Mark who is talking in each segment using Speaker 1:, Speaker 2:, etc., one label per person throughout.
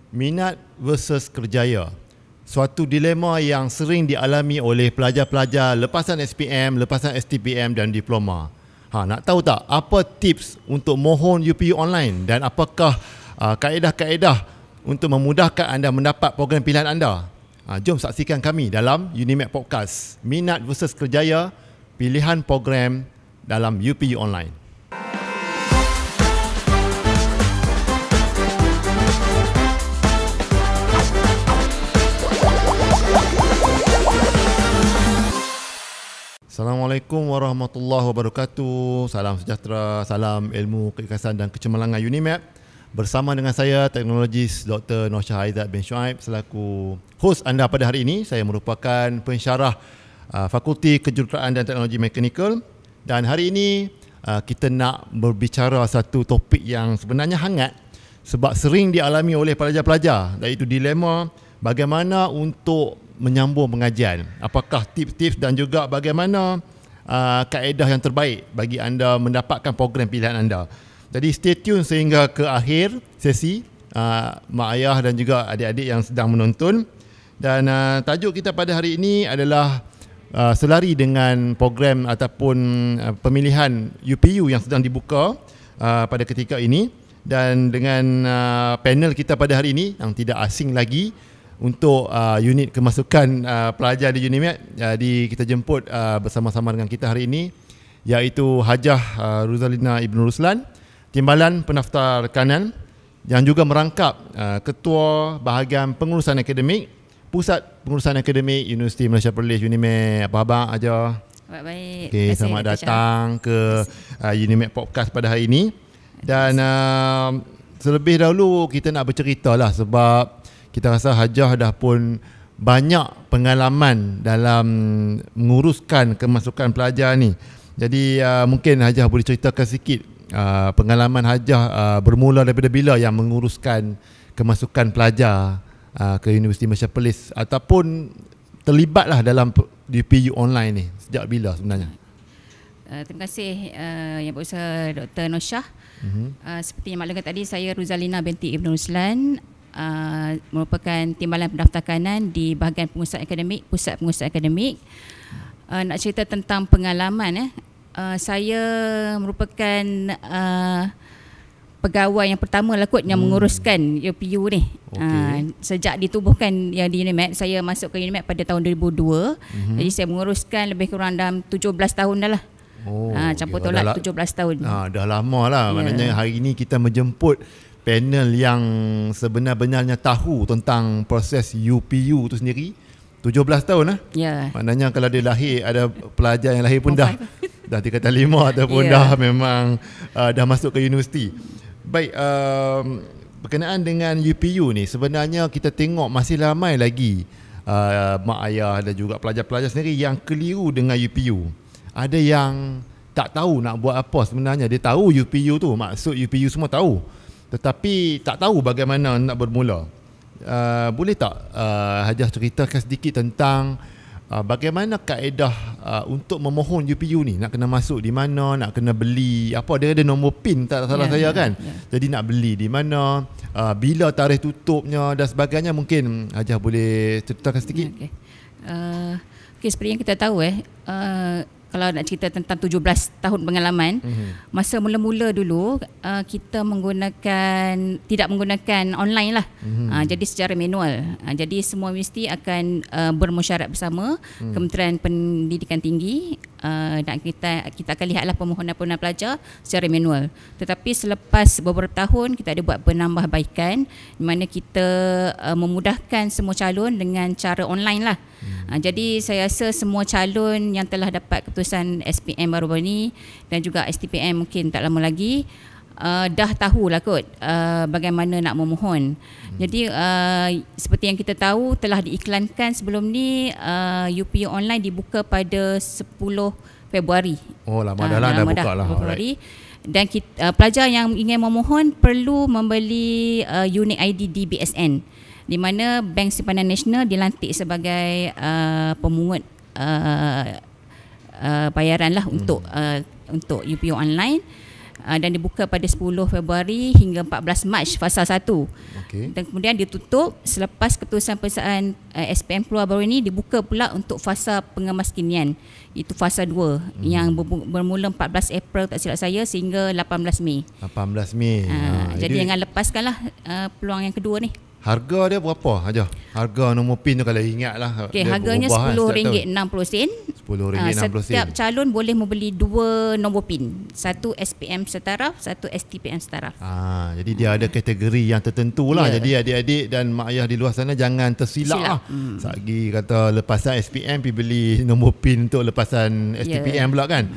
Speaker 1: minat versus kerjaya. Suatu dilema yang sering dialami oleh pelajar-pelajar lepasan SPM, lepasan STPM dan diploma. Nak tahu tak apa tips untuk mohon UPU online dan apakah kaedah-kaedah untuk memudahkan anda mendapat program pilihan anda? Jom saksikan kami dalam Unimed Podcast, Minat versus Kerjaya, Pilihan Program dalam UPU Online. Assalamualaikum warahmatullahi wabarakatuh. Salam sejahtera, salam ilmu, keikhlasan dan kecemerlangan UNIMED. Bersama dengan saya, teknologis Dr. Nosyah Aizat bin Shuaib selaku hos anda pada hari ini. Saya merupakan pensyarah Fakulti Kejuruteraan dan Teknologi Mekanikal. Dan hari ini kita nak berbicara satu topik yang sebenarnya hangat sebab sering dialami oleh pelajar-pelajar, iaitu dilema bagaimana untuk menyambung pengajian. Apakah tips-tips dan juga bagaimana kaedah yang terbaik bagi anda mendapatkan program pilihan anda. Jadi stay tune sehingga ke akhir sesi, mak ayah dan juga adik-adik yang sedang menonton. Dan tajuk kita pada hari ini adalah selari dengan program ataupun pemilihan UPU yang sedang dibuka pada ketika ini. Dan dengan panel kita pada hari ini yang tidak asing lagi untuk unit kemasukan pelajar di UNIMED. Jadi kita jemput bersama-sama dengan kita hari ini, iaitu Hajah Ruzalina Ibn Ruslan, Timbalan Pendaftar Kanan yang juga merangkap Ketua Bahagian Pengurusan Akademik Pusat Pengurusan Akademik Universiti Malaysia Perlis UNIMED. Apa khabar Hajah?
Speaker 2: Baik.
Speaker 1: Okay, selamat datang ke UNIMED Podcast pada hari ini. Dan selebih dahulu kita nak bercerita lah sebab kita rasa Hajah dah pun banyak pengalaman dalam menguruskan kemasukan pelajar ni. Jadi mungkin Hajah boleh ceritakan sikit pengalaman Hajah bermula daripada bila yang menguruskan kemasukan pelajar ke Universiti Malaysia Perlis ataupun terlibatlah dalam UPU online ni. Sejak bila sebenarnya?
Speaker 2: Terima kasih Yang Berusaha Dr. Nosyah. Seperti yang maklumkan tadi, saya Ruzalina binti Ibn Ruslan, merupakan Timbalan Pendaftar Kanan di Bahagian Pengurusan Akademik Pusat Pengurusan Akademik. Nak cerita tentang pengalaman, saya merupakan pegawai yang pertama lah kot yang menguruskan UPU ni. Sejak ditubuhkan yang di UNIMED, saya masuk ke UNIMED pada tahun 2002. Jadi saya menguruskan lebih kurang dalam 17 tahun dah lah. Campur tolak 17 tahun.
Speaker 1: Dah lama lah. Maknanya hari ini kita menjemput panel yang sebenar-benarnya tahu tentang proses UPU tu sendiri. 17 tahun lah. Maknanya kalau dia lahir, ada pelajar yang lahir pun dah tingkatan 5 ataupun dah memang dah masuk ke universiti. Baik, berkenaan dengan UPU ni, sebenarnya kita tengok masih ramai lagi mak ayah dan juga pelajar-pelajar sendiri yang keliru dengan UPU. Ada yang tak tahu nak buat apa sebenarnya. Dia tahu UPU tu, maksud UPU semua tahu, tetapi tak tahu bagaimana nak bermula. Boleh tak Hajah ceritakan sedikit tentang bagaimana kaedah untuk memohon UPU ni? Nak kena masuk di mana, nak kena beli apa, dia ada nombor PIN tak salah saya kan. Jadi nak beli di mana, bila tarikh tutupnya dan sebagainya. Mungkin Hajah boleh ceritakan sedikit.
Speaker 2: Seperti yang kita tahu kalau nak cerita tentang 17 tahun pengalaman, masa mula-mula dulu kita tidak menggunakan online lah. Jadi secara manual. Jadi semua universiti akan bermusyarat bersama Kementerian Pendidikan Tinggi, dan kita akan lihatlah permohonan pelajar secara manual. Tetapi selepas beberapa tahun kita ada buat penambahbaikan di mana kita memudahkan semua calon dengan cara online lah. Jadi saya rasa semua calon yang telah dapat keputusan SPM baru-baru ni dan juga STPM mungkin tak lama lagi dah tahulah kot bagaimana nak memohon. Jadi seperti yang kita tahu, telah diiklankan sebelum ni UPU online dibuka pada 10 Februari.
Speaker 1: Lama dah lah, dah buka lah.
Speaker 2: Dan pelajar yang ingin memohon perlu membeli unit ID DBSN, di mana Bank Simpanan Nasional dilantik sebagai pemungut bayaran lah untuk UPU online. dan dibuka pada 10 Februari hingga 14 Mac fasa 1.
Speaker 1: Okey.
Speaker 2: Dan kemudian ditutup selepas keputusan pengesahan SPM keluar baru ini, dibuka pula untuk fasa pengemaskinian, itu fasa 2 yang bermula 14 April tak silap saya sehingga 18 Mei.
Speaker 1: 18 Mei.
Speaker 2: Jadi jangan lepaskanlah peluang yang kedua ni.
Speaker 1: Harga dia berapa aja? Harga nombor PIN tu kalau ingat lah.
Speaker 2: Okey, harganya RM10.60.
Speaker 1: RM10.60.
Speaker 2: Setiap calon boleh membeli 2 nombor PIN. Satu SPM setaraf, satu STPM setaraf.
Speaker 1: Jadi dia ada kategori yang tertentu lah.
Speaker 2: Ya.
Speaker 1: Jadi adik-adik dan mak ayah di luar sana jangan tersilap lah. Sagi kata lepasan SPM pergi beli nombor PIN untuk lepasan STPM pula kan.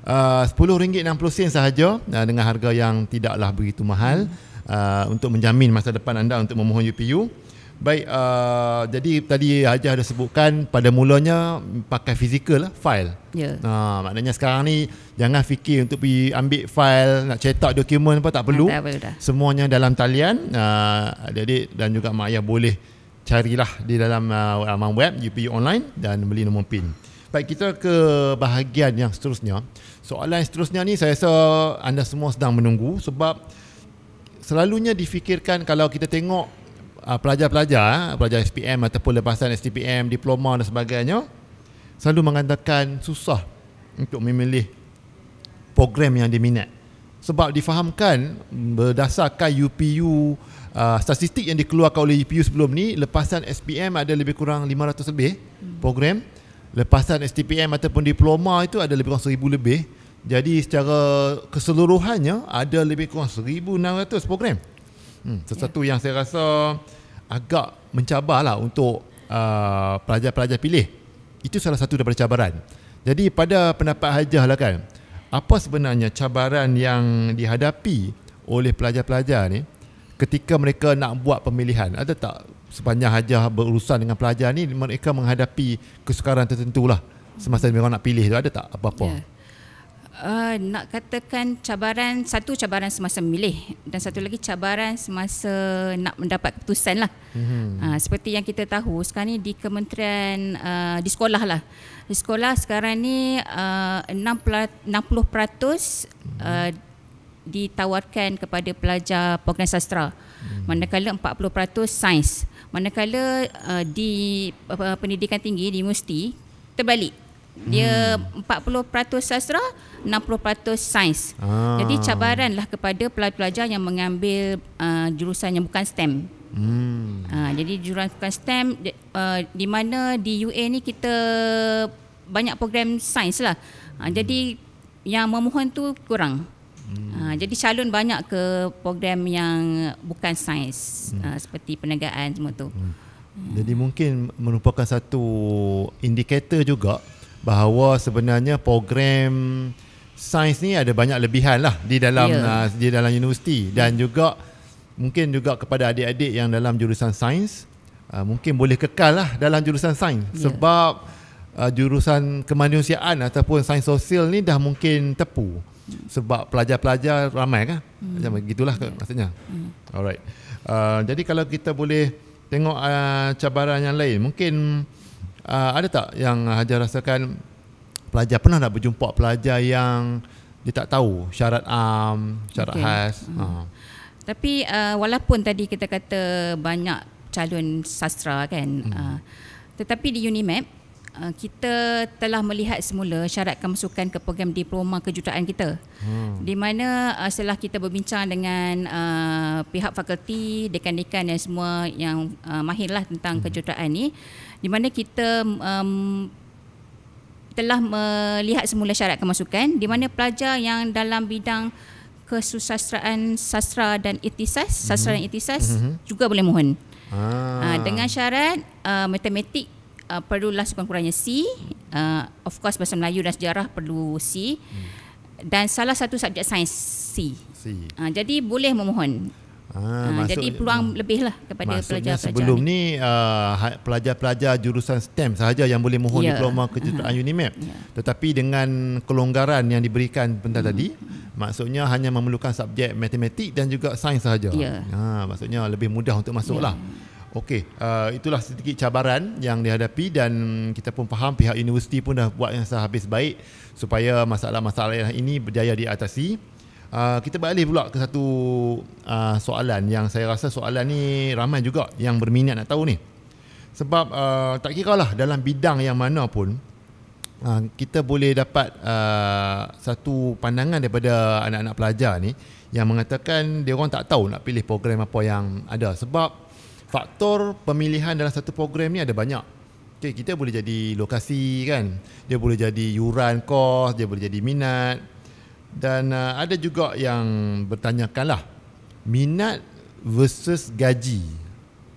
Speaker 1: RM10.60 sahaja dengan harga yang tidaklah begitu mahal. Untuk menjamin masa depan anda untuk memohon UPU. Baik, jadi tadi Hajah ada sebutkan pada mulanya pakai fizikal lah, file. Maknanya sekarang ni jangan fikir untuk pergi ambil file, nak cetak dokumen apa, tak perlu. Semuanya dalam talian. Adik-adik dan juga mak ayah boleh carilah di dalam laman web UPU online dan beli nombor PIN. Baik, kita ke bahagian yang seterusnya. Soalan yang seterusnya ni saya rasa anda semua sedang menunggu, sebab selalunya difikirkan kalau kita tengok pelajar-pelajar SPM ataupun lepasan STPM, diploma dan sebagainya, selalu mengatakan susah untuk memilih program yang diminat. Sebab difahamkan berdasarkan UPU, statistik yang dikeluarkan oleh UPU sebelum ni, lepasan SPM ada lebih kurang 500 lebih program. Lepasan STPM ataupun diploma itu ada lebih kurang 1000 lebih. Jadi secara keseluruhannya ada lebih kurang 1,600 program. Sesuatu yang saya rasa agak mencabarlah untuk pelajar-pelajar pilih. Itu salah satu daripada cabaran. Jadi pada pendapat Hajah lah kan, apa sebenarnya cabaran yang dihadapi oleh pelajar-pelajar ni ketika mereka nak buat pemilihan? Ada tak sepanjang Hajah berurusan dengan pelajar ni, mereka menghadapi kesukaran tertentu lah semasa mereka nak pilih tu? Ada tak apa-apa?
Speaker 2: Nak katakan satu cabaran semasa memilih dan satu lagi cabaran semasa nak mendapat keputusan lah. Seperti yang kita tahu sekarang ni di kementerian, di sekolah lah. Di sekolah sekarang ni 60% ditawarkan kepada pelajar program sastra, manakala 40% sains. Manakala di pendidikan tinggi di universiti terbalik. Dia 40% sastra, 60% sains. Jadi cabaranlah kepada pelajar-pelajar yang mengambil jurusan yang bukan STEM. Jadi jurusan bukan STEM, di mana di UA ni kita banyak program sains lah. Jadi yang memohon tu kurang. Jadi calon banyak ke program yang bukan sains, seperti perniagaan semua tu.
Speaker 1: Jadi mungkin merupakan satu indikator juga bahawa sebenarnya program sains ni ada banyak lebihan lah di dalam di dalam universiti, dan juga mungkin juga kepada adik-adik yang dalam jurusan sains, mungkin boleh kekal lah dalam jurusan sains, sebab jurusan kemanusiaan ataupun sains sosial ni dah mungkin tepu sebab pelajar-pelajar ramai kan, macam begitulah maksudnya. Alright. Jadi kalau kita boleh tengok cabaran yang lain, mungkin ada tak yang Hajar rasakan pelajar pernah nak berjumpa pelajar yang dia tak tahu syarat syarat khas?
Speaker 2: Tapi walaupun tadi kita kata banyak calon sastra kan, tetapi di UNIMAP kita telah melihat semula syarat kemasukan ke program diploma kejuruteraan kita. Di mana setelah kita berbincang dengan pihak fakulti, dekan-dekan dan semua yang mahirlah tentang kejuruteraan ni, di mana kita telah melihat semula syarat kemasukan, di mana pelajar yang dalam bidang kesusastraan sastra dan ikhtisas, sastra dan ikhtisas juga boleh mohon. Dengan syarat matematik perlulah sekurang-kurangnya C, of course bahasa Melayu dan sejarah perlu C, dan salah satu subjek sains C. Jadi boleh memohon. Jadi peluang lebih lah kepada pelajar-pelajar
Speaker 1: sebelum
Speaker 2: ni.
Speaker 1: Pelajar-pelajar jurusan STEM sahaja yang boleh mohon diploma kejuruteraan UNIMAP. Tetapi dengan kelonggaran yang diberikan tadi, maksudnya hanya memerlukan subjek matematik dan juga sains sahaja. Maksudnya lebih mudah untuk masuk lah. Okey, itulah sedikit cabaran yang dihadapi, dan kita pun faham pihak universiti pun dah buat yang sehabis baik supaya masalah-masalah ini berjaya diatasi. kita beralih pula ke satu soalan yang saya rasa soalan ni ramai juga yang berminat nak tahu ni. Sebab tak kira lah dalam bidang yang mana pun, kita boleh dapat satu pandangan daripada anak-anak pelajar ni yang mengatakan dia orang tak tahu nak pilih program apa yang ada. Sebab faktor pemilihan dalam satu program ni ada banyak. Okay, kita boleh jadi lokasi kan, dia boleh jadi yuran kos, dia boleh jadi minat. Dan ada juga yang bertanyakan lah, minat versus gaji.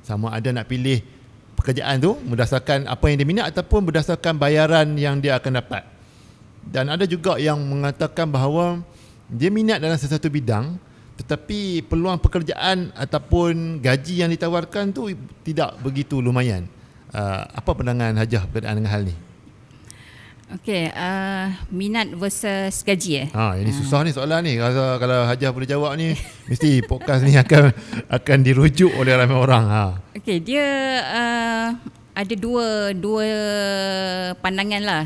Speaker 1: Sama ada nak pilih pekerjaan tu berdasarkan apa yang dia minat ataupun berdasarkan bayaran yang dia akan dapat. Dan ada juga yang mengatakan bahawa dia minat dalam sesuatu bidang tetapi peluang pekerjaan ataupun gaji yang ditawarkan tu tidak begitu lumayan. Apa pandangan Hajah berkaitan dengan hal ni?
Speaker 2: Okey, minat versus gaji
Speaker 1: Ini susah ni soalan ni. Kalau Hajah boleh jawab ni, mesti podcast ni akan dirujuk oleh ramai orang.
Speaker 2: Okey, dia ada dua pandangan lah.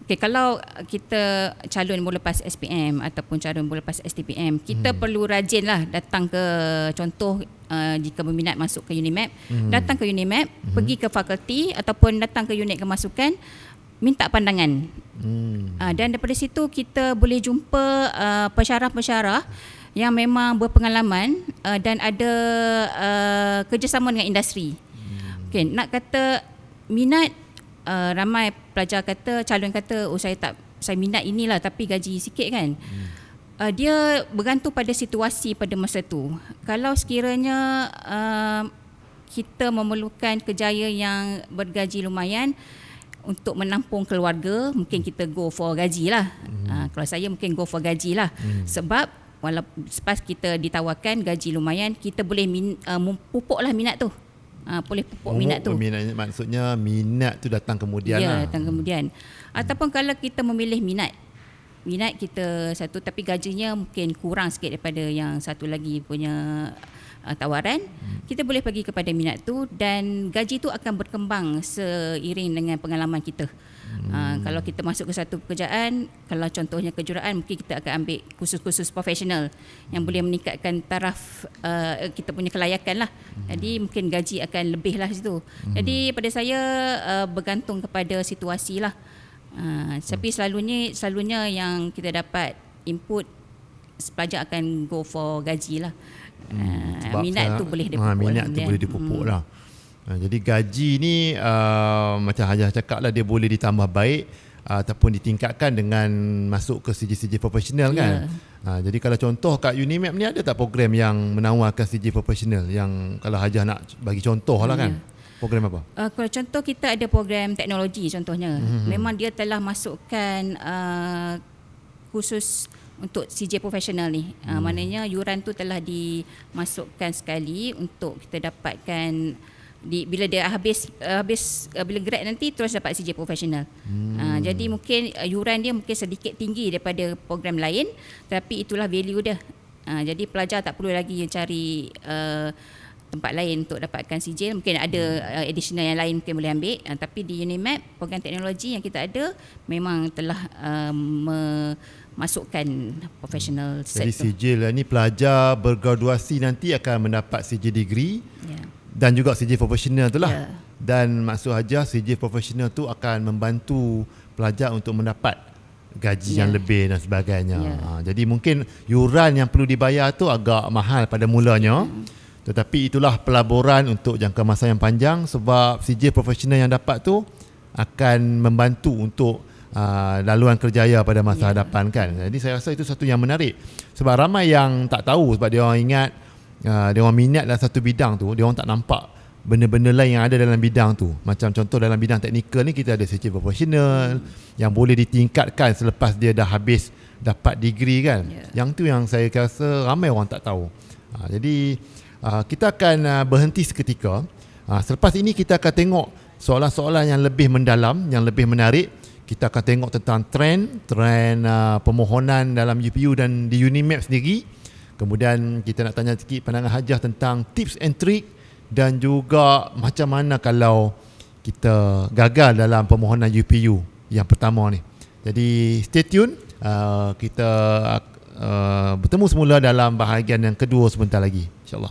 Speaker 2: Okey, kalau kita calon mau lepas SPM ataupun calon mau lepas STPM, kita perlu rajin lah datang ke, contoh jika berminat masuk ke UNIMAP, datang ke UNIMAP, pergi ke fakulti ataupun datang ke unit kemasukan, minta pandangan. Dan daripada situ kita boleh jumpa pensyarah-pensyarah yang memang berpengalaman dan ada kerjasama dengan industri. Okay, nak kata minat, ramai pelajar kata, calon kata, saya minat inilah tapi gaji sikit kan. Dia bergantung pada situasi pada masa tu. Kalau sekiranya kita memerlukan kerjaya yang bergaji lumayan untuk menampung keluarga, mungkin kita go for gaji lah. Kalau saya mungkin go for gaji lah. Sebab walaupun selepas kita ditawarkan gaji lumayan, kita boleh pupuk lah minat tu. Boleh pupuk minat tu.
Speaker 1: Maksudnya minat tu datang kemudian lah.
Speaker 2: Datang kemudian. Ataupun kalau kita memilih minat kita satu tapi gajinya mungkin kurang sikit daripada yang satu lagi punya tawaran, kita boleh pergi kepada minat tu dan gaji tu akan berkembang seiring dengan pengalaman kita. Kalau kita masuk ke satu pekerjaan, kalau contohnya kejuruan, mungkin kita akan ambil kursus-kursus profesional yang boleh meningkatkan taraf kita punya kelayakan lah. Jadi mungkin gaji akan lebih lah situ. Jadi pada saya bergantung kepada situasi lah. Tapi selalunya yang kita dapat input, pelajar akan go for gaji lah. Minat tu boleh dipupuk.
Speaker 1: Minat tu boleh dipupuk lah. Jadi gaji ni macam Hajah cakap lah, dia boleh ditambah baik ataupun ditingkatkan dengan masuk ke CJ profesional kan. Jadi kalau contoh kat UNIMAP ni, ada tak program yang menawarkan CJ profesional yang kalau Hajah nak bagi contoh lah kan? Program apa?
Speaker 2: Kalau contoh kita ada program teknologi contohnya. Memang dia telah masukkan khusus untuk CJ profesional ni. Maknanya yuran tu telah dimasukkan sekali untuk kita dapatkan bila dia habis bila grad nanti terus dapat CJ profesional. Jadi mungkin yuran dia mungkin sedikit tinggi daripada program lain, tapi itulah value dia. Jadi pelajar tak perlu lagi cari tempat lain untuk dapatkan CJ. Mungkin ada additional yang lain mungkin boleh ambil, tapi di UNIMAP program teknologi yang kita ada memang telah masukkan professional set.
Speaker 1: Jadi CJ lah ni pelajar bergraduasi nanti akan mendapat CJ degree dan juga CJ profesional tu lah. Dan maksud Hajah, CJ profesional tu akan membantu pelajar untuk mendapat gaji yang lebih dan sebagainya. Jadi mungkin yuran yang perlu dibayar tu agak mahal pada mulanya. Tetapi itulah pelaburan untuk jangka masa yang panjang, sebab CJ profesional yang dapat tu akan membantu untuk laluan kerjaya pada masa hadapan kan. Jadi saya rasa itu satu yang menarik. Sebab ramai yang tak tahu, sebab dia orang ingat dia orang minat dalam satu bidang tu, dia orang tak nampak benda-benda lain yang ada dalam bidang tu. Macam contoh dalam bidang teknikal ni, kita ada CJ profesional yang boleh ditingkatkan selepas dia dah habis dapat degree kan. Yang tu yang saya rasa ramai orang tak tahu. Jadi kita akan berhenti seketika. Selepas ini kita akan tengok soalan-soalan yang lebih mendalam, yang lebih menarik. Kita akan tengok tentang trend pemohonan dalam UPU dan di UNIMAP sendiri. Kemudian kita nak tanya sikit pandangan Hajah tentang tips and trick dan juga macam mana kalau kita gagal dalam permohonan UPU yang pertama ni. Jadi stay tune. Kita bertemu semula dalam bahagian yang kedua sebentar lagi, insyaAllah.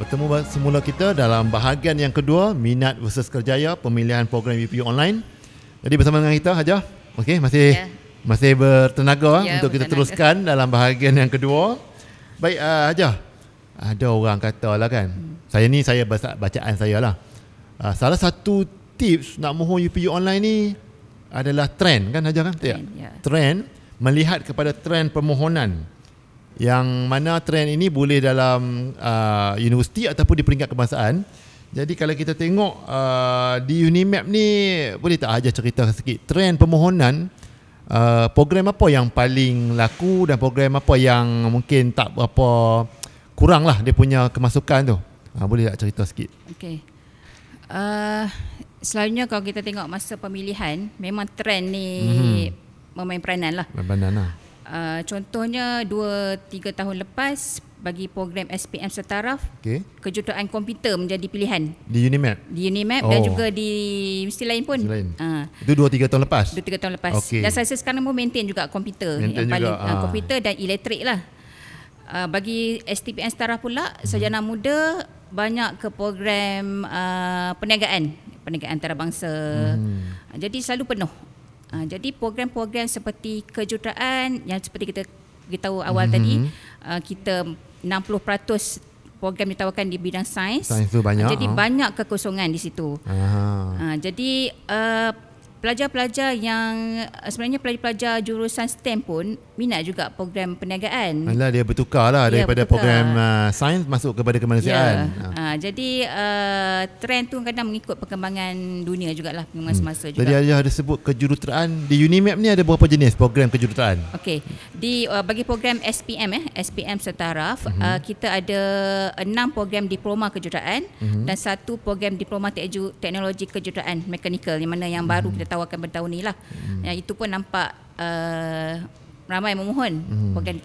Speaker 1: Bertemu semula kita dalam bahagian yang kedua, minat versus kerjaya, pemilihan program UPU online. Jadi bersama dengan kita Hajah, okey, masih bertenaga untuk kita teruskan dalam bahagian yang kedua. Baik, Hajah, ada orang kata lah kan, saya bacaan saya lah, salah satu tips nak mohon UPU online ni adalah trend kan Hajah kan? Trend, melihat kepada trend permohonan, yang mana trend ini boleh dalam universiti ataupun di peringkat kebangsaan. Jadi kalau kita tengok di Unimap ni, boleh tak Hajah cerita sikit trend permohonan, program apa yang paling laku dan program apa yang mungkin tak berapa kurang lah dia punya kemasukan tu. Boleh tak cerita sikit?
Speaker 2: Okey. Selalunya kalau kita tengok masa pemilihan, memang trend ni memain peranan lah. Contohnya 2-3 tahun lepas, bagi program SPM Setaraf, kejuruteraan komputer menjadi pilihan
Speaker 1: di Unimap.
Speaker 2: Dan juga di universiti lain pun.
Speaker 1: Itu 2-3 tahun lepas.
Speaker 2: 2-3 tahun lepas. Dan saya sekarang pun maintain juga komputer, yang paling komputer dan elektrik lah. Bagi STPM Setaraf pula, sarjana muda banyak ke program perniagaan antarabangsa. Jadi selalu penuh. Jadi program-program seperti kejuruteraan yang seperti kita beritahu awal tadi, kita 60% program ditawarkan di bidang sains.
Speaker 1: Sains tu banyak.
Speaker 2: Jadi banyak kekosongan di situ. Jadi pelajar-pelajar yang sebenarnya pelajar jurusan STEM pun minat juga program perniagaan.
Speaker 1: Alah, dia bertukar lah daripada program sains masuk kepada kemanusiaan.
Speaker 2: Jadi trend tu kadang mengikut perkembangan dunia jugalah, perkembangan semasa juga.
Speaker 1: Jadi ada sebut kejuruteraan di Unimap ni, ada berapa jenis program kejuruteraan?
Speaker 2: Okey. Bagi program SPM Setaraf, kita ada 6 program diploma kejuruteraan dan 1 program diploma teknologi kejuruteraan mekanikal, yang mana yang baru kita tawarkan bertahun ni lah. Yang itu pun nampak ramai memohon program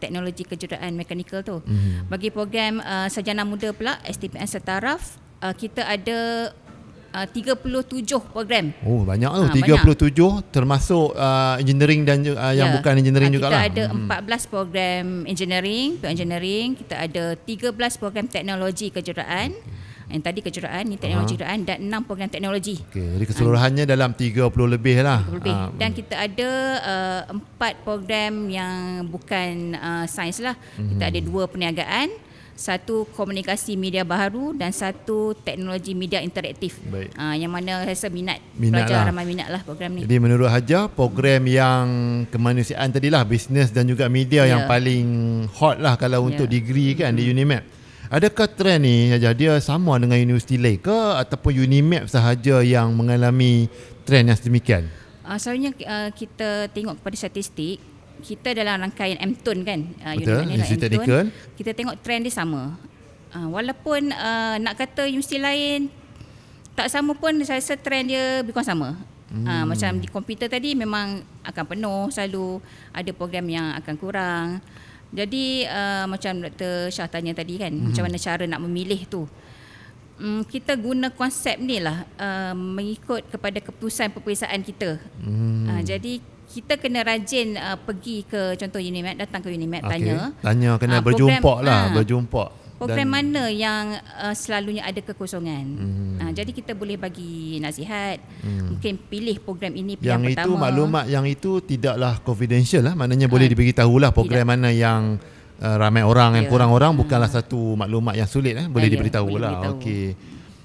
Speaker 2: teknologi kejuruteraan mekanikal tu. Bagi program sarjana muda pula STPM Setaraf, kita ada 37 program. Oh,
Speaker 1: banyak tu. 37 termasuk engineering dan yang bukan engineering jugalah.
Speaker 2: Kita ada 14 program engineering, kita ada 13 program teknologi kejuruteraan. Yang tadi kejuruteraan, ni teknologi kejuruteraan, dan 6 program teknologi.
Speaker 1: Jadi keseluruhannya dalam 30 lebih lah.
Speaker 2: 30 lebih. Dan kita ada 4 program yang bukan sains lah. Kita ada 2 perniagaan, 1 komunikasi media baharu dan 1 teknologi media interaktif. Yang mana rasa pelajar ramai minat lah program ni.
Speaker 1: Jadi menurut Hajah, program yang kemanusiaan tadilah, bisnes dan juga media yang paling hot lah kalau untuk degree kan di Unimap. Adakah trend ni dia sama dengan universiti lain ke, ataupun Unimap sahaja yang mengalami trend yang sedemikian?
Speaker 2: Selalunya kita tengok kepada statistik, kita dalam rangkaian MTUN kan,
Speaker 1: Universiti Teknikal,
Speaker 2: kita tengok trend dia sama. Walaupun nak kata universiti lain tak sama pun, saya rasa trend dia lebih kurang sama. Macam di komputer tadi memang akan penuh, selalu ada program yang akan kurang. Jadi macam Dr. Shah tanya tadi kan, macam mana cara nak memilih tu. Kita guna konsep ni lah, mengikut kepada keputusan peperiksaan kita. Jadi kita kena rajin pergi ke contoh Unimap, datang ke Unimap, tanya
Speaker 1: kena berjumpa lah,
Speaker 2: program mana yang selalunya ada kekosongan. Jadi kita boleh bagi nasihat, mungkin pilih program ini yang pertama.
Speaker 1: Itu maklumat yang itu tidaklah confidential lah, maknanya boleh diberitahu lah program mana yang ramai orang, yang kurang orang, bukanlah satu maklumat yang sulit, boleh diberitahu lah.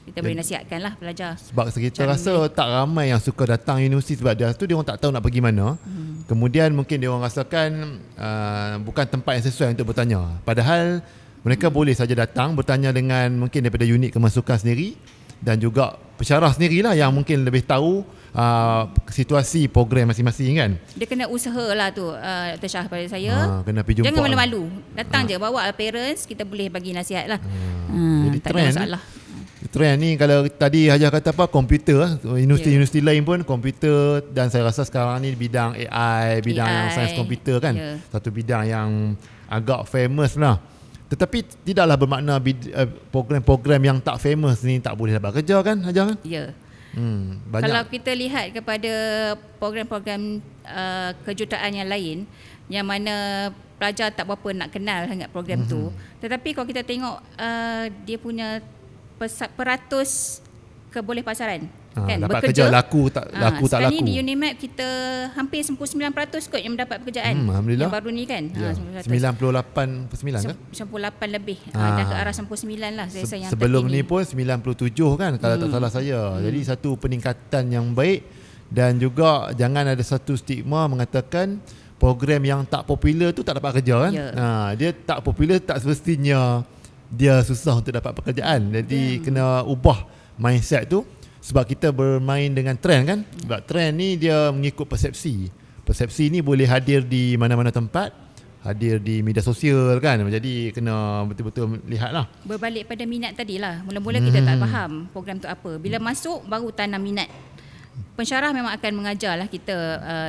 Speaker 2: Kita boleh nasihatkan lah pelajar.
Speaker 1: Sebab kita rasa tak ramai yang suka datang universiti, sebab dia tu dia orang tak tahu nak pergi mana. Kemudian mungkin dia orang rasakan bukan tempat yang sesuai untuk bertanya. Padahal Mereka boleh saja datang bertanya dengan mungkin daripada unit kemasukan sendiri dan juga pensyarah sendirilah yang mungkin lebih tahu situasi program masing-masing kan.
Speaker 2: Dia kena usaha lah tu, Dr. Shah, pada saya.
Speaker 1: Kena pergi jumpa.
Speaker 2: Jangan malu-malu. Datang je, bawa parents, kita boleh bagi nasihat lah.
Speaker 1: Jadi
Speaker 2: tak ada masalah.
Speaker 1: Trend ni kalau tadi Hajah kata apa, komputer lah. Universiti-universiti lain pun komputer, dan saya rasa sekarang ni bidang AI, bidang yang sains komputer kan. Satu bidang yang agak famous lah. Tetapi tidaklah bermakna program-program yang tak famous ni tak boleh dapat kerja kan Hajah kan?
Speaker 2: Ya.
Speaker 1: Banyak.
Speaker 2: Kalau kita lihat kepada program-program kejuruteraan yang lain, yang mana pelajar tak berapa nak kenal sangat program tu, tetapi kalau kita tengok dia punya peratus keboleh pasaran kan,
Speaker 1: dapat
Speaker 2: bekerja,
Speaker 1: kerja laku tak laku.
Speaker 2: Sekarang ni di UNIMAP kita hampir 99% kot yang mendapat pekerjaan.
Speaker 1: Alhamdulillah.
Speaker 2: Yang baru ni kan.
Speaker 1: 98.9 kan?
Speaker 2: 98 lebih. Dah ke arah 99 lah saya rasa yang
Speaker 1: sebelum ni pun 97 kan kalau tak salah saya. Jadi satu peningkatan yang baik, dan juga jangan ada satu stigma mengatakan program yang tak popular tu tak dapat kerja kan. Dia tak popular tak semestinya dia susah untuk dapat pekerjaan. Jadi kena ubah mindset tu, sebab kita bermain dengan trend kan. Sebab trend ni dia mengikut persepsi. Persepsi ni boleh hadir di mana-mana tempat, hadir di media sosial kan. Jadi kena betul-betul lihatlah.
Speaker 2: Berbalik pada minat tadilah. Mula-mula kita tak faham program tu apa. Bila masuk baru tanam minat. Pensyarah memang akan mengajarlah kita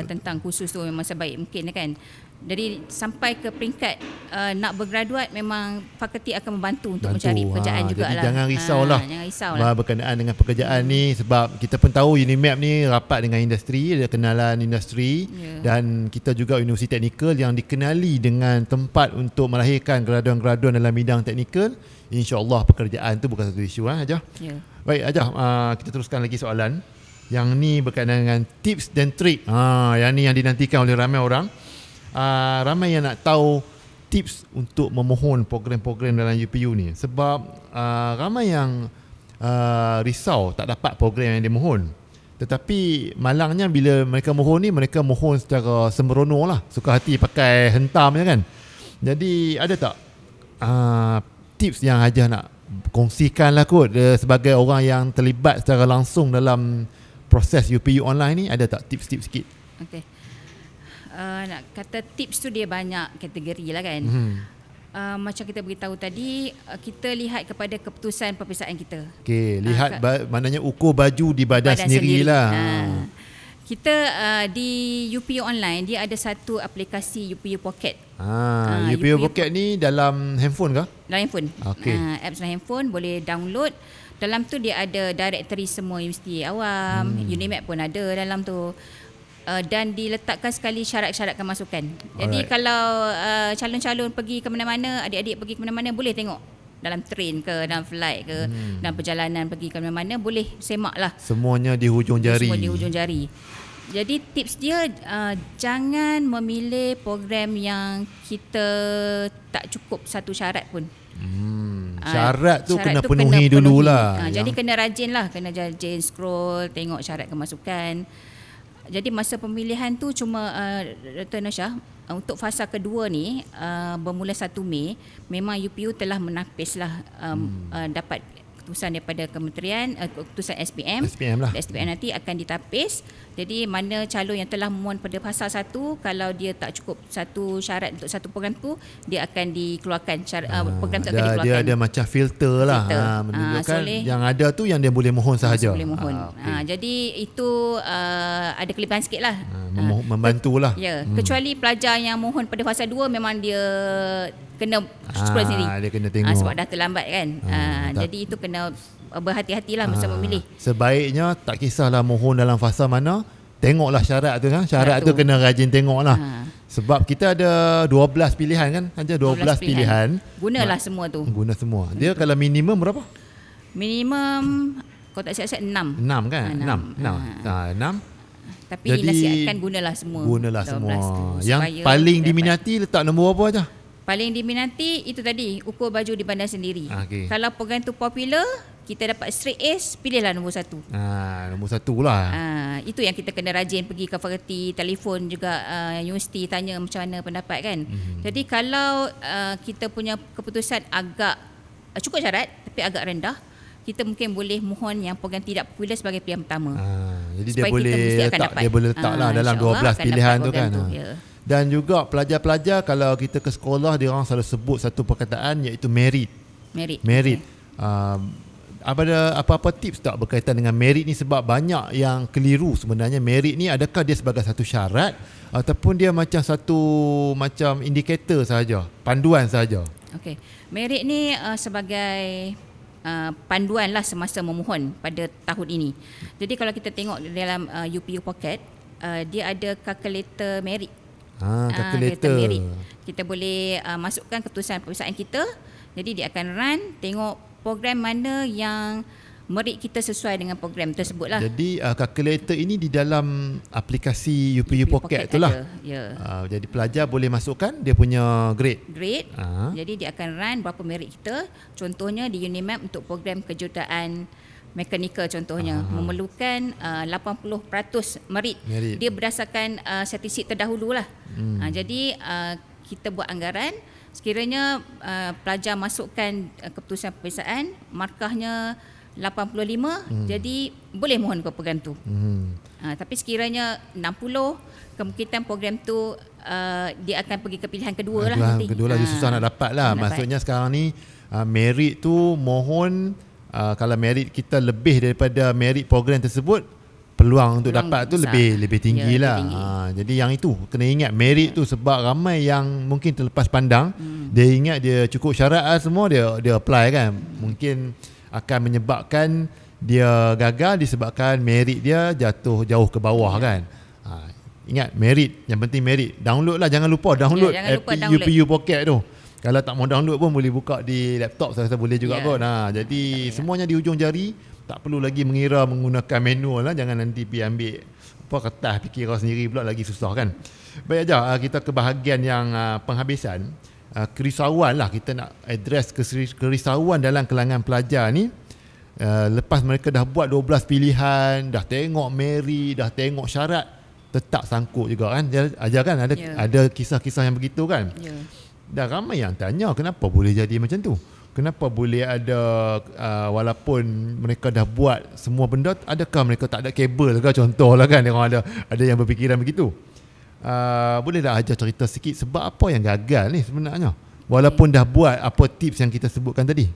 Speaker 2: tentang kursus tu memang sebaik mungkin kan. Jadi sampai ke peringkat nak bergraduat, memang fakulti akan membantu untuk mencari pekerjaan jugalah.
Speaker 1: Jadi jangan risaulah.
Speaker 2: Jangan risaulah
Speaker 1: berkenaan dengan pekerjaan ni, sebab kita pun tahu UNIMAP ni rapat dengan industri, ada kenalan industri, dan kita juga universiti teknikal yang dikenali dengan tempat untuk melahirkan graduan-graduan dalam bidang teknikal. InsyaAllah pekerjaan tu bukan satu isu Hajah. Baik Hajah, kita teruskan lagi soalan. Yang ni berkaitan dengan tips dan trik. Yang ni yang dinantikan oleh ramai orang. Ramai yang nak tahu tips untuk memohon program-program dalam UPU ni. Sebab ramai yang risau tak dapat program yang dia mohon. Tetapi malangnya bila mereka mohon ni, mereka mohon secara sembrono lah, suka hati pakai hentam je kan. Jadi ada tak tips yang Hajah nak kongsikan lah kot, sebagai orang yang terlibat secara langsung dalam proses UPU online ni, ada tak tips-tips sikit?
Speaker 2: Okey. Nak kata tips tu dia banyak kategori lah kan. Macam kita beritahu tadi, kita lihat kepada keputusan peperiksaan kita.
Speaker 1: Okey, lihat maknanya ukur baju di badan sendirilah.
Speaker 2: Kita di UPU online dia ada satu aplikasi UPU Pocket.
Speaker 1: UPU Pocket ni dalam handphone ke?
Speaker 2: Dalam handphone.
Speaker 1: Okey.
Speaker 2: Apps dalam handphone boleh download. Dalam tu dia ada directory semua universiti awam, UNIMAP pun ada dalam tu. Dan diletakkan sekali syarat-syarat kemasukan. Jadi kalau calon-calon pergi ke mana-mana, adik-adik pergi ke mana-mana, boleh tengok dalam train ke, dalam flight ke, dalam perjalanan pergi ke mana-mana, boleh semak lah.
Speaker 1: Semuanya di hujung jari.
Speaker 2: Semua di hujung jari. Jadi tips dia, jangan memilih program yang kita tak cukup satu syarat pun.
Speaker 1: Syarat tu kena penuhi dululah.
Speaker 2: Jadi kena rajin lah, kena rajin scroll, tengok syarat kemasukan. Jadi masa pemilihan tu cuma Dr. Noshah, untuk fasa kedua ni bermula 1 Mei, memang UPU telah menapislah dapat keputusan daripada kementerian, keputusan SPM lah. SPM nanti akan ditapis. Jadi mana calon yang telah memohon pada fasa 1, kalau dia tak cukup satu syarat untuk satu program tu, dia akan dikeluarkan program tu akan dikeluarkan. Dia
Speaker 1: ada macam filter lah, menunjukkan yang ada tu yang dia boleh mohon sahaja.
Speaker 2: Boleh mohon. Jadi itu ada kelebihan sikit lah.
Speaker 1: Membantulah.
Speaker 2: Kecuali pelajar yang mohon pada fasa 2, memang dia kena scroll sendiri.
Speaker 1: Dia kena tengok.
Speaker 2: Sebab dah terlambat kan. Jadi itu kena berhati-hatilah masa memilih.
Speaker 1: Sebaiknya tak kisahlah mohon dalam fasa mana, tengoklah syarat tu kan. Syarat tu kena rajin tengoklah. Sebab kita ada 12 pilihan kan. Ada 12 pilihan.
Speaker 2: Gunalah semua tu.
Speaker 1: Guna semua. Dia kalau minimum berapa?
Speaker 2: Minimum kalau tak silap 6.
Speaker 1: 6 kan? 6.
Speaker 2: Tapi nasihatkan gunalah semua.
Speaker 1: Gunalah semua. Yang paling diminati letak nombor apa aja?
Speaker 2: Paling diminati itu tadi, ukur baju di badan sendiri. Kalau program tu popular, kita dapat straight A's, pilihlah nombor 1.
Speaker 1: Nombor 1 lah.
Speaker 2: Itu yang kita kena rajin pergi ke fakulti, telefon juga universiti tanya macam mana pendapat kan. Jadi kalau kita punya keputusan agak cukup syarat tapi agak rendah, kita mungkin boleh mohon yang program tidak popular sebagai pilihan pertama.
Speaker 1: Jadi dia boleh letak lah dalam 12 pilihan tu kan. Dan juga pelajar-pelajar kalau kita ke sekolah, dia orang selalu sebut satu perkataan iaitu merit. Merit. Ada apa-apa tips tak berkaitan dengan merit ni, sebab banyak yang keliru sebenarnya. Merit ni adakah dia sebagai satu syarat ataupun dia macam satu indikator saja, panduan saja?
Speaker 2: Okey. Merit ni sebagai panduan lah semasa memohon pada tahun ini. Jadi kalau kita tengok dalam UPU Pocket, dia ada kalkulator merit. Kalkulator merit. Kita boleh masukkan keputusan peperiksaan kita. Jadi dia akan run, tengok program mana yang merit kita sesuai dengan program tersebut lah.
Speaker 1: Jadi kalkulator ini di dalam aplikasi UPU Pocket tu lah. Jadi pelajar boleh masukkan dia punya grade. Jadi dia akan run berapa merit kita. Contohnya di Unimap untuk program kejuruteraan mekanikal contohnya memerlukan 80% merit. Dia berdasarkan statistik terdahulu lah. Jadi kita buat anggaran, sekiranya pelajar masukkan keputusan peperiksaan, markahnya 85, jadi boleh mohon ke program tu. Tapi sekiranya 60, kemungkinan program tu dia akan pergi ke pilihan kedua lah nanti. Kedua lah, dia susah nak dapat lah. Maksudnya sekarang ni merit tu mohon, kalau merit kita lebih daripada merit program tersebut, peluang untuk dapat tu lebih tinggi lah. Jadi yang itu kena ingat, merit tu sebab ramai yang mungkin terlepas pandang. Dia ingat dia cukup syarat semua, dia apply kan. Mungkin akan menyebabkan dia gagal disebabkan merit dia jatuh jauh ke bawah kan. Ingat merit, yang penting merit. Download lah, jangan lupa download UPU Pocket tu. Kalau tak mau download pun boleh buka di laptop, saya rasa boleh juga kot. Jadi semuanya di ujung jari, tak perlu lagi mengira menggunakan manual lah. Jangan nanti pergi ambil kertas, fikir sendiri pula, lagi susah kan. Baik aja, kita ke bahagian yang penghabisan. Kerisauan lah, kita nak address kerisauan dalam kalangan pelajar ni. Lepas mereka dah buat 12 pilihan, dah tengok merit, dah tengok syarat, tetap sangkut juga kan. Ajar kan ada kisah-kisah yang begitu kan. Dan ramai yang tanya, kenapa boleh jadi macam tu? Kenapa boleh ada walaupun mereka dah buat semua benda, adakah mereka tak ada kabel ke, contohlah kan. Orang ada yang berfikiran begitu. Boleh tak ajar cerita sikit sebab apa yang gagal ni sebenarnya, walaupun dah buat apa tips yang kita sebutkan tadi?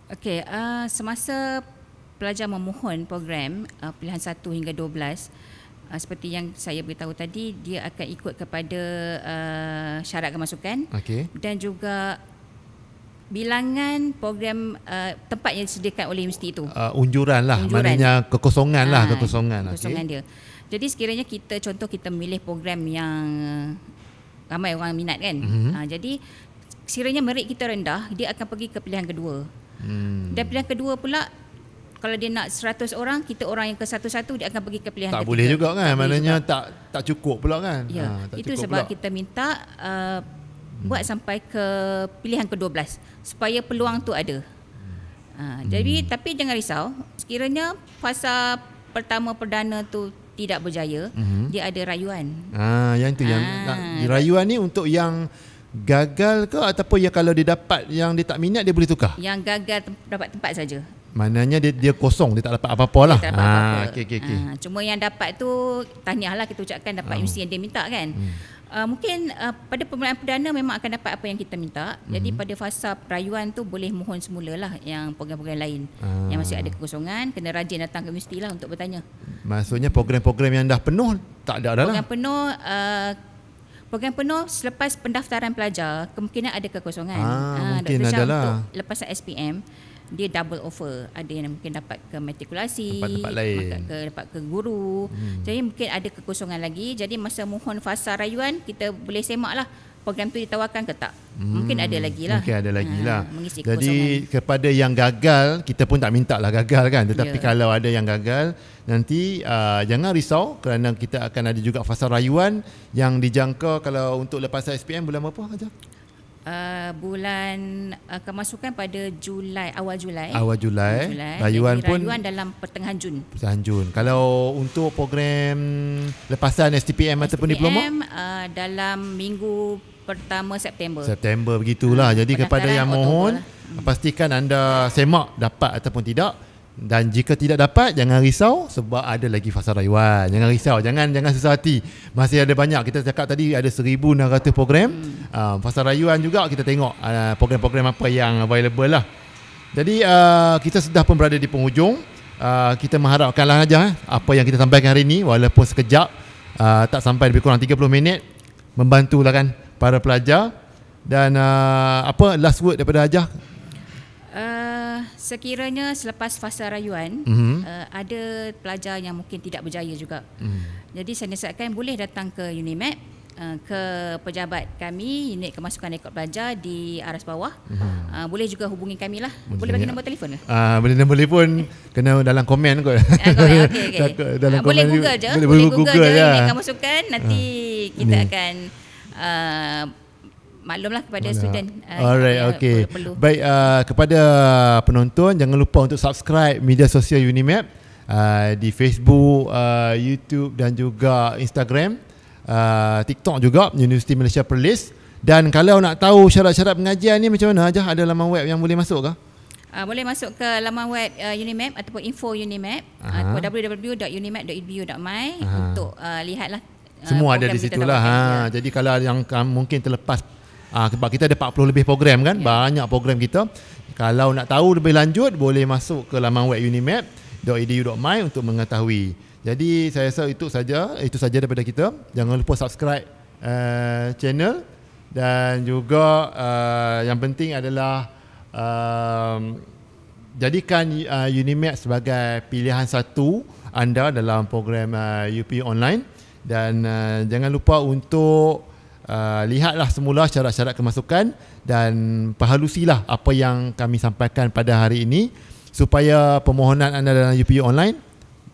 Speaker 2: Okey, semasa pelajar memohon program pilihan 1 hingga 12, seperti yang saya beritahu tadi, dia akan ikut kepada syarat kemasukan dan juga bilangan program tempat yang disediakan oleh universiti itu. Unjuran lah, maknanya kekosongan lah, kekosongan dia. Jadi sekiranya kita memilih program yang ramai orang minat kan. Jadi sekiranya merit kita rendah, dia akan pergi ke pilihan kedua. Dan pilihan kedua pula, kalau dia nak 100 orang, kita orang yang ke satu-satu, dia akan pergi ke pilihan ketiga. Tak boleh juga kan, maknanya tak cukup pula kan. Itu sebab kita minta buat sampai ke pilihan ke-12 supaya peluang tu ada. Jadi tapi jangan risau, sekiranya fasa pertama perdana tu tidak berjaya, dia ada rayuan. Yang tu yang rayuan ni untuk yang gagal ke, ataupun yang kalau dia dapat yang dia tak minat, dia boleh tukar? Yang gagal dapat tempat saja. Maknanya dia kosong, dia tak dapat apa-apa lah. Okay. Cuma yang dapat tu, tahniah lah kita ucapkan, dapat universiti yang dia minta kan. Mungkin pada permulaan perdana memang akan dapat apa yang kita minta. Jadi pada fasa perayuan tu boleh mohon semula lah yang program-program lain yang masih ada kekosongan. Kena rajin datang ke universiti lah untuk bertanya. Maksudnya program-program yang dah penuh tak ada dah lah. Program penuh selepas pendaftaran pelajar, kemungkinan ada kekosongan. Mungkin ada lah. Untuk lepasan SPM, dia double offer. Ada yang mungkin dapat ke matrikulasi, tempat lain, dapat ke guru. Jadi mungkin ada kekosongan lagi. Jadi masa mohon fasa rayuan, kita boleh semak lah program tu ditawarkan ke tak. Mungkin ada lagi lah. Mengisi kekosongan. Jadi kepada yang gagal, kita pun tak minta lah gagal kan. Tetapi kalau ada yang gagal, nanti jangan risau, kerana kita akan ada juga fasa rayuan yang dijangka kalau untuk lepasan SPM bulan berapa aja? bulan kemasukan pada Julai, awal Julai.
Speaker 1: Rayuan pun
Speaker 2: rayuan dalam pertengahan Jun.
Speaker 1: Kalau untuk program lepasan STPM ataupun diploma
Speaker 2: dalam minggu pertama September
Speaker 1: begitulah. Jadi kepada yang mohon pastikan anda semak dapat ataupun tidak. Dan jika tidak dapat, jangan risau sebab ada lagi fasa rayuan. Jangan risau, jangan susah hati. Masih ada banyak. Kita cakap tadi ada 1,600 program. Fasa rayuan juga kita tengok program-program apa yang available lah. Jadi kita sudah pun berada di penghujung. Kita mengharapkanlah saja apa yang kita sampaikan hari ini, walaupun sekejap, tak sampai lebih kurang 30 minit, membantulah kan para pelajar. Dan apa last word daripada Hajah?
Speaker 2: Sekiranya selepas fasa rayuan ada pelajar yang mungkin tidak berjaya juga. Jadi saya nasihatkan boleh datang ke UNIMAP, ke pejabat kami unit kemasukan rekod pelajar di aras bawah. Boleh juga hubungi kami lah. Boleh bagi nombor telefon ke?
Speaker 1: Boleh nombor telefon, kena dalam komen kot.
Speaker 2: Okay. Boleh Google je. Boleh Google je unit kemasukan. Nanti kita akan maklumlah kepada student.
Speaker 1: Alright, okay. Baik, kepada penonton jangan lupa untuk subscribe media sosial UNIMAP di Facebook, YouTube dan juga Instagram, TikTok juga, Universiti Malaysia Perlis. Dan kalau nak tahu syarat-syarat pengajian ni macam mana aja, ada laman web yang boleh masuk ke?
Speaker 2: Boleh masuk ke laman web UNIMAP ataupun info UNIMAP, www.unimap.edu.my untuk lihatlah.
Speaker 1: Semua ada di situ lah. Jadi kalau yang mungkin terlepas, sebab kita ada 40 lebih program kan, banyak program kita. Kalau nak tahu lebih lanjut, boleh masuk ke laman web unimap.edu.my untuk mengetahui. Jadi saya rasa itu saja daripada kita. Jangan lupa subscribe channel, dan juga yang penting adalah jadikan UNIMAP sebagai pilihan satu anda dalam program UP online. Dan jangan lupa untuk lihatlah semula syarat-syarat kemasukan dan perhalusilah apa yang kami sampaikan pada hari ini supaya permohonan anda dalam UPU online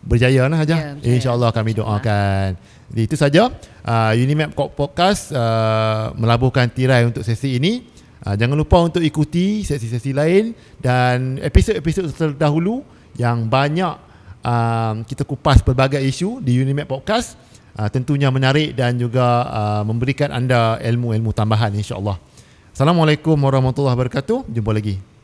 Speaker 1: berjaya lah saja. InsyaAllah kami doakan. Jadi itu saja UNIMAP Podcast melabuhkan tirai untuk sesi ini. Jangan lupa untuk ikuti sesi-sesi lain dan episod-episod terdahulu yang banyak kita kupas pelbagai isu di UNIMAP Podcast. Tentunya menarik dan juga memberikan anda ilmu-ilmu tambahan insya-Allah. Assalamualaikum warahmatullahi wabarakatuh. Jumpa lagi.